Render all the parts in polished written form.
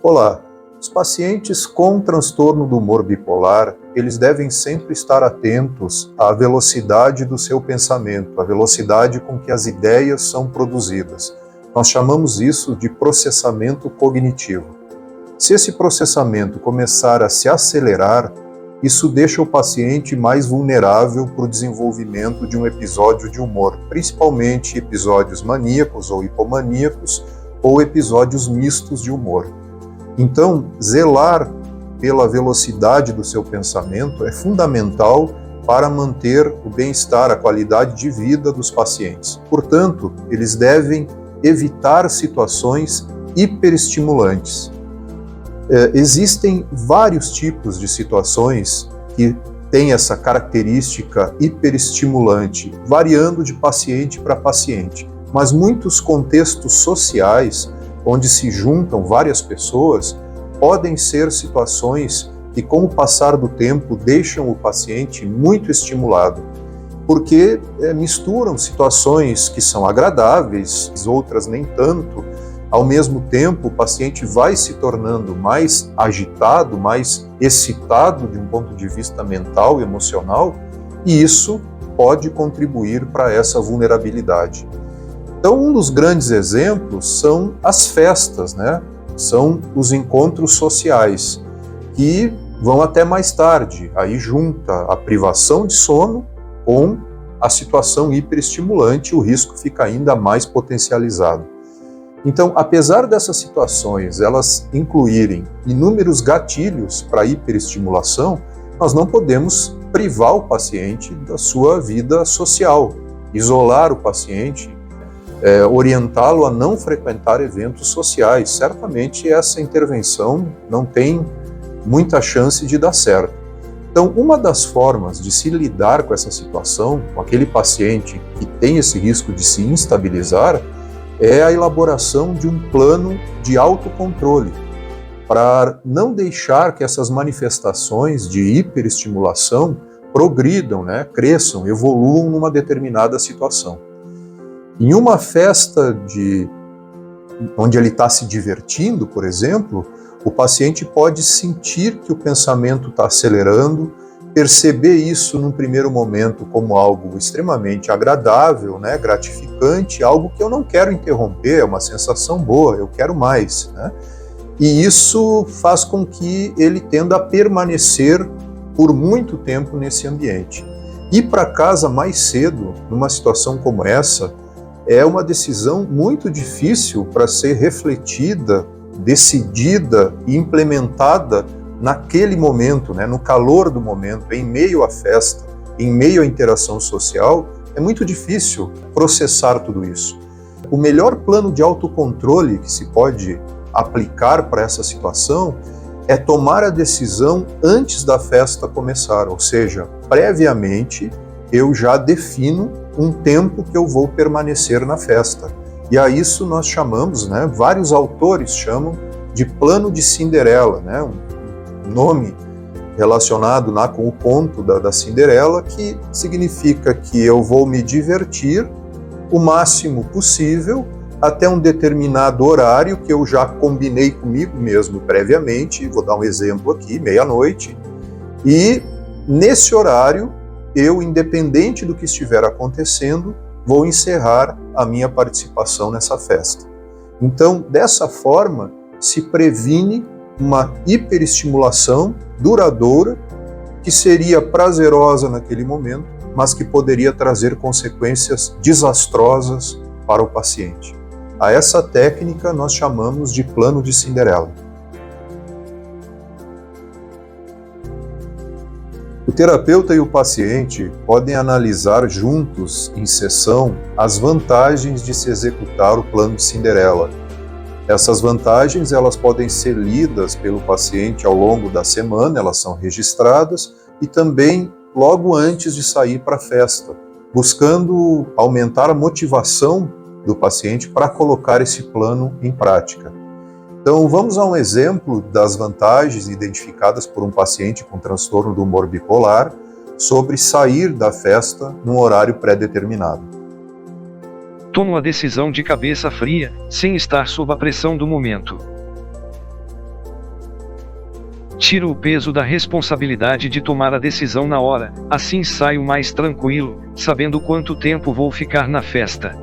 Olá, os pacientes com transtorno do humor bipolar, eles devem sempre estar atentos à velocidade do seu pensamento, à velocidade com que as ideias são produzidas. Nós chamamos isso de processamento cognitivo. Se esse processamento começar a se acelerar, isso deixa o paciente mais vulnerável para o desenvolvimento de um episódio de humor, principalmente episódios maníacos ou hipomaníacos ou episódios mistos de humor. Então, zelar pela velocidade do seu pensamento é fundamental para manter o bem-estar, a qualidade de vida dos pacientes. Portanto, eles devem evitar situações hiperestimulantes. Existem vários tipos de situações que têm essa característica hiperestimulante, variando de paciente para paciente. Mas muitos contextos sociais, onde se juntam várias pessoas, podem ser situações que, com o passar do tempo, deixam o paciente muito estimulado, porque misturam situações que são agradáveis, outras nem tanto. Ao mesmo tempo, o paciente vai se tornando mais agitado, mais excitado de um ponto de vista mental e emocional, e isso pode contribuir para essa vulnerabilidade. Então, um dos grandes exemplos são as festas, né? São os encontros sociais, que vão até mais tarde. Aí junta a privação de sono com a situação hiperestimulante, o risco fica ainda mais potencializado. Então, apesar dessas situações elas incluírem inúmeros gatilhos para hiperestimulação, nós não podemos privar o paciente da sua vida social, isolar o paciente, orientá-lo a não frequentar eventos sociais. Certamente essa intervenção não tem muita chance de dar certo. Então, uma das formas de se lidar com essa situação, com aquele paciente que tem esse risco de se instabilizar, é a elaboração de um plano de autocontrole, para não deixar que essas manifestações de hiperestimulação progridam, cresçam, evoluam numa determinada situação. Em uma festa onde ele está se divertindo, por exemplo, o paciente pode sentir que o pensamento está acelerando, perceber isso num primeiro momento como algo extremamente agradável, gratificante, algo que eu não quero interromper, é uma sensação boa, eu quero mais. E isso faz com que ele tenda a permanecer por muito tempo nesse ambiente. Ir para casa mais cedo, numa situação como essa, é uma decisão muito difícil para ser refletida, decidida e implementada naquele momento, no calor do momento, em meio à festa, em meio à interação social. É muito difícil processar tudo isso. O melhor plano de autocontrole que se pode aplicar para essa situação é tomar a decisão antes da festa começar, ou seja, previamente eu já defino um tempo que eu vou permanecer na festa. E a isso nós chamamos, vários autores chamam de plano de Cinderela, um nome relacionado com o conto da Cinderela, que significa que eu vou me divertir o máximo possível até um determinado horário que eu já combinei comigo mesmo previamente. Vou dar um exemplo aqui, meia-noite, e nesse horário eu, independente do que estiver acontecendo, vou encerrar a minha participação nessa festa. Então, dessa forma, se previne uma hiperestimulação duradoura que seria prazerosa naquele momento, mas que poderia trazer consequências desastrosas para o paciente. A essa técnica nós chamamos de plano de Cinderela. O terapeuta e o paciente podem analisar juntos, em sessão, as vantagens de se executar o plano de Cinderela. Essas vantagens elas podem ser lidas pelo paciente ao longo da semana, elas são registradas, e também logo antes de sair para a festa, buscando aumentar a motivação do paciente para colocar esse plano em prática. Então, vamos a um exemplo das vantagens identificadas por um paciente com transtorno do humor bipolar sobre sair da festa num horário pré-determinado. Tomo a decisão de cabeça fria, sem estar sob a pressão do momento. Tiro o peso da responsabilidade de tomar a decisão na hora, assim saio mais tranquilo, sabendo quanto tempo vou ficar na festa.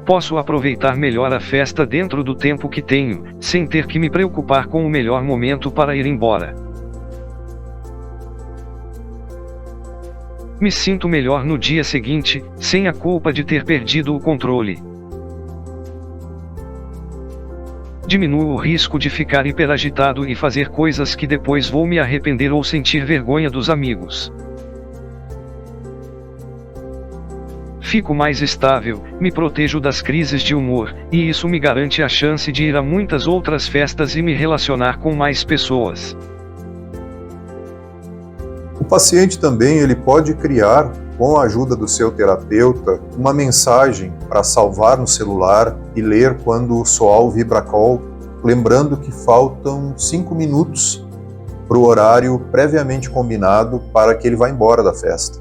Posso aproveitar melhor a festa dentro do tempo que tenho, sem ter que me preocupar com o melhor momento para ir embora. Me sinto melhor no dia seguinte, sem a culpa de ter perdido o controle. Diminuo o risco de ficar hiperagitado e fazer coisas que depois vou me arrepender ou sentir vergonha dos amigos. Fico mais estável, me protejo das crises de humor, e isso me garante a chance de ir a muitas outras festas e me relacionar com mais pessoas. O paciente também ele pode criar, com a ajuda do seu terapeuta, uma mensagem para salvar no celular e ler quando soar o vibracol, lembrando que faltam 5 minutos para o horário previamente combinado para que ele vá embora da festa.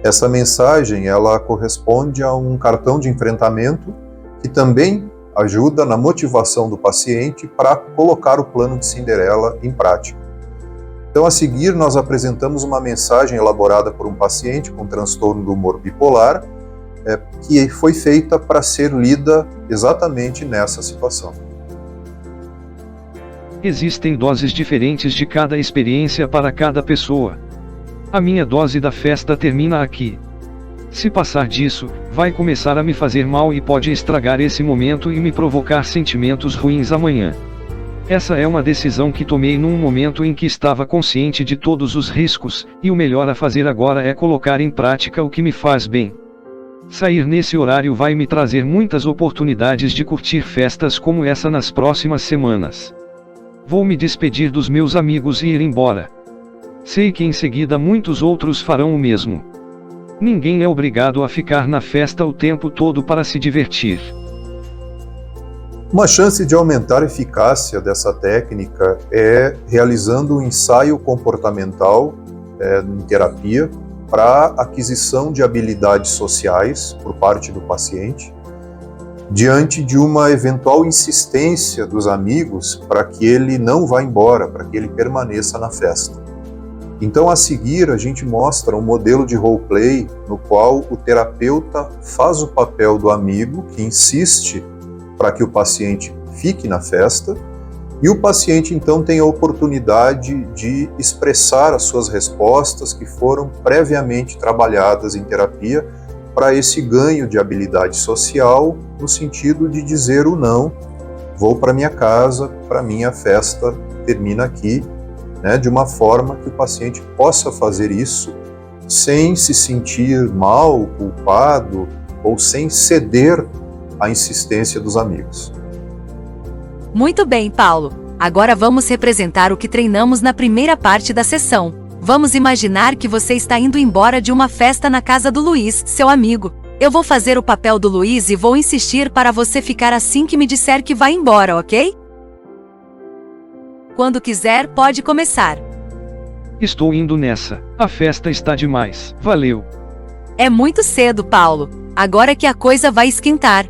Essa mensagem ela corresponde a um cartão de enfrentamento que também ajuda na motivação do paciente para colocar o plano de Cinderela em prática. Então, a seguir, nós apresentamos uma mensagem elaborada por um paciente com transtorno do humor bipolar, que foi feita para ser lida exatamente nessa situação. Existem doses diferentes de cada experiência para cada pessoa. A minha dose da festa termina aqui. Se passar disso, vai começar a me fazer mal e pode estragar esse momento e me provocar sentimentos ruins amanhã. Essa é uma decisão que tomei num momento em que estava consciente de todos os riscos, e o melhor a fazer agora é colocar em prática o que me faz bem. Sair nesse horário vai me trazer muitas oportunidades de curtir festas como essa nas próximas semanas. Vou me despedir dos meus amigos e ir embora. Sei que em seguida muitos outros farão o mesmo. Ninguém é obrigado a ficar na festa o tempo todo para se divertir. Uma chance de aumentar a eficácia dessa técnica é realizando um ensaio comportamental em terapia para aquisição de habilidades sociais por parte do paciente, diante de uma eventual insistência dos amigos para que ele não vá embora, para que ele permaneça na festa. Então, a seguir, a gente mostra um modelo de roleplay no qual o terapeuta faz o papel do amigo que insiste para que o paciente fique na festa, e o paciente então tem a oportunidade de expressar as suas respostas que foram previamente trabalhadas em terapia para esse ganho de habilidade social, no sentido de dizer o não, vou para minha casa, para minha festa termina aqui, de uma forma que o paciente possa fazer isso sem se sentir mal, culpado, ou sem ceder à insistência dos amigos. Muito bem, Paulo. Agora vamos representar o que treinamos na primeira parte da sessão. Vamos imaginar que você está indo embora de uma festa na casa do Luiz, seu amigo. Eu vou fazer o papel do Luiz e vou insistir para você ficar assim que me disser que vai embora, ok? Quando quiser, pode começar. Estou indo nessa. A festa está demais. Valeu. É muito cedo, Paulo. Agora que a coisa vai esquentar.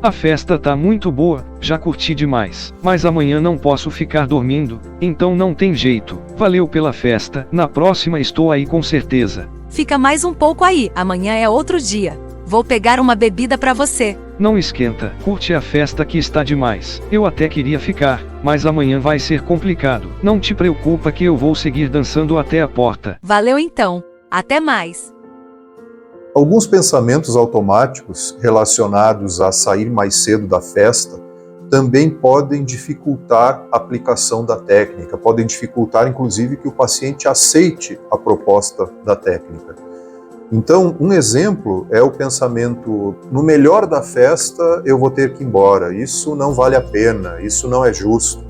A festa tá muito boa, já curti demais. Mas amanhã não posso ficar dormindo, então não tem jeito. Valeu pela festa, na próxima estou aí com certeza. Fica mais um pouco aí, amanhã é outro dia. Vou pegar uma bebida pra você. Não esquenta, curte a festa que está demais. Eu até queria ficar, mas amanhã vai ser complicado. Não te preocupa que eu vou seguir dançando até a porta. Valeu então. Até mais. Alguns pensamentos automáticos relacionados a sair mais cedo da festa também podem dificultar a aplicação da técnica, podem dificultar inclusive que o paciente aceite a proposta da técnica. Então, um exemplo é o pensamento, no melhor da festa eu vou ter que ir embora, isso não vale a pena, isso não é justo.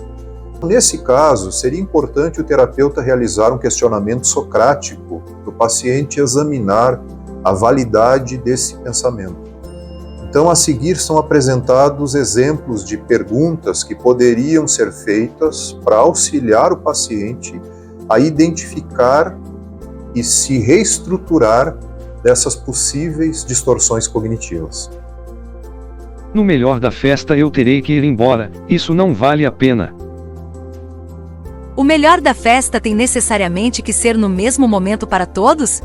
Nesse caso, seria importante o terapeuta realizar um questionamento socrático para o paciente examinar a validade desse pensamento. Então, a seguir são apresentados exemplos de perguntas que poderiam ser feitas para auxiliar o paciente a identificar e se reestruturar dessas possíveis distorções cognitivas. No melhor da festa eu terei que ir embora, isso não vale a pena. O melhor da festa tem necessariamente que ser no mesmo momento para todos?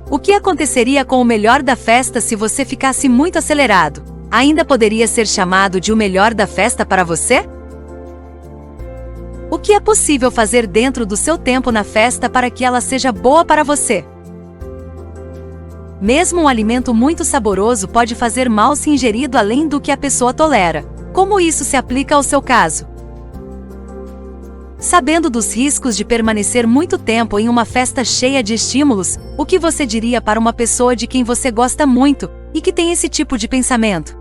O que aconteceria com o melhor da festa se você ficasse muito acelerado? Ainda poderia ser chamado de o melhor da festa para você? O que é possível fazer dentro do seu tempo na festa para que ela seja boa para você? Mesmo um alimento muito saboroso pode fazer mal se ingerido além do que a pessoa tolera. Como isso se aplica ao seu caso? Sabendo dos riscos de permanecer muito tempo em uma festa cheia de estímulos, o que você diria para uma pessoa de quem você gosta muito e que tem esse tipo de pensamento?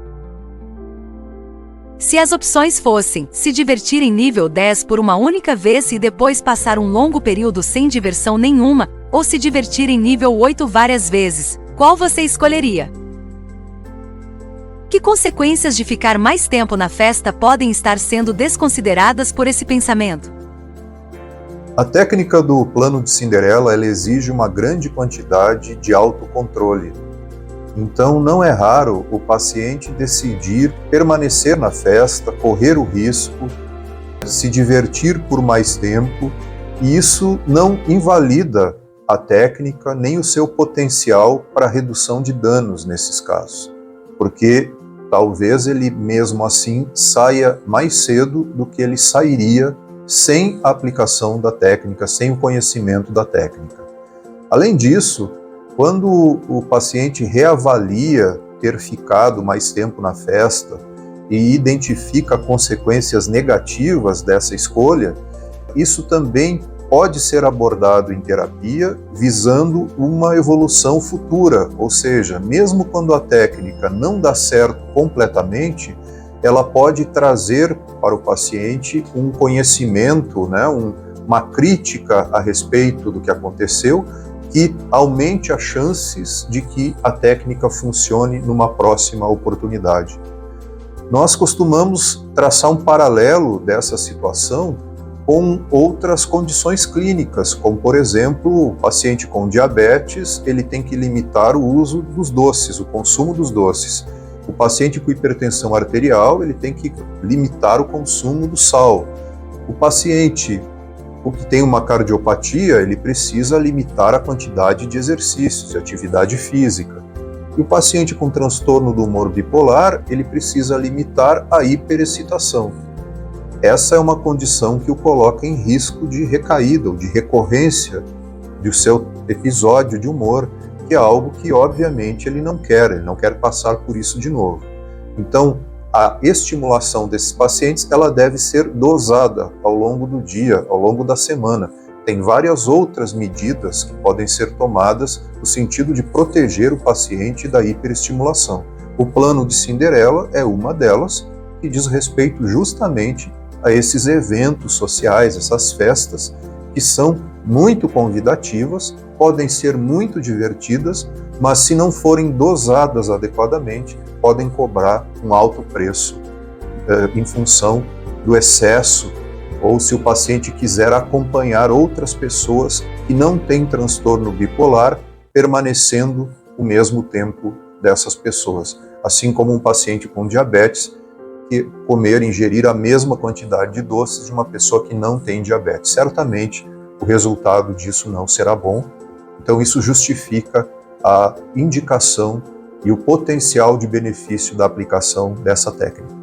Se as opções fossem se divertir em nível 10 por uma única vez e depois passar um longo período sem diversão nenhuma, ou se divertir em nível 8 várias vezes, qual você escolheria? Que consequências de ficar mais tempo na festa podem estar sendo desconsideradas por esse pensamento? A técnica do plano de Cinderela, ela exige uma grande quantidade de autocontrole. Então, não é raro o paciente decidir permanecer na festa, correr o risco, se divertir por mais tempo, e isso não invalida a técnica nem o seu potencial para redução de danos nesses casos, porque talvez ele mesmo assim saia mais cedo do que ele sairia sem a aplicação da técnica, sem o conhecimento da técnica. Além disso, quando o paciente reavalia ter ficado mais tempo na festa e identifica consequências negativas dessa escolha, isso também pode ser abordado em terapia visando uma evolução futura, ou seja, mesmo quando a técnica não dá certo completamente, ela pode trazer para o paciente um conhecimento, uma crítica a respeito do que aconteceu, que aumente as chances de que a técnica funcione numa próxima oportunidade. Nós costumamos traçar um paralelo dessa situação com outras condições clínicas, como por exemplo, o paciente com diabetes, ele tem que limitar o uso dos doces, o consumo dos doces. O paciente com hipertensão arterial, ele tem que limitar o consumo do sal. O paciente que tem uma cardiopatia, ele precisa limitar a quantidade de exercícios, de atividade física. E o paciente com transtorno do humor bipolar, ele precisa limitar a hiperexcitação. Essa é uma condição que o coloca em risco de recaída ou de recorrência do seu episódio de humor, que é algo que obviamente ele não quer passar por isso de novo. Então, a estimulação desses pacientes, ela deve ser dosada ao longo do dia, ao longo da semana. Tem várias outras medidas que podem ser tomadas no sentido de proteger o paciente da hiperestimulação. O plano de Cinderela é uma delas, que diz respeito justamente a esses eventos sociais, essas festas, que são muito convidativas, podem ser muito divertidas, mas se não forem dosadas adequadamente, podem cobrar um alto preço em função do excesso, ou se o paciente quiser acompanhar outras pessoas que não têm transtorno bipolar, permanecendo o mesmo tempo dessas pessoas. Assim como um paciente com diabetes, que ingerir a mesma quantidade de doces de uma pessoa que não tem diabetes. Certamente, o resultado disso não será bom. Então, isso justifica a indicação e o potencial de benefício da aplicação dessa técnica.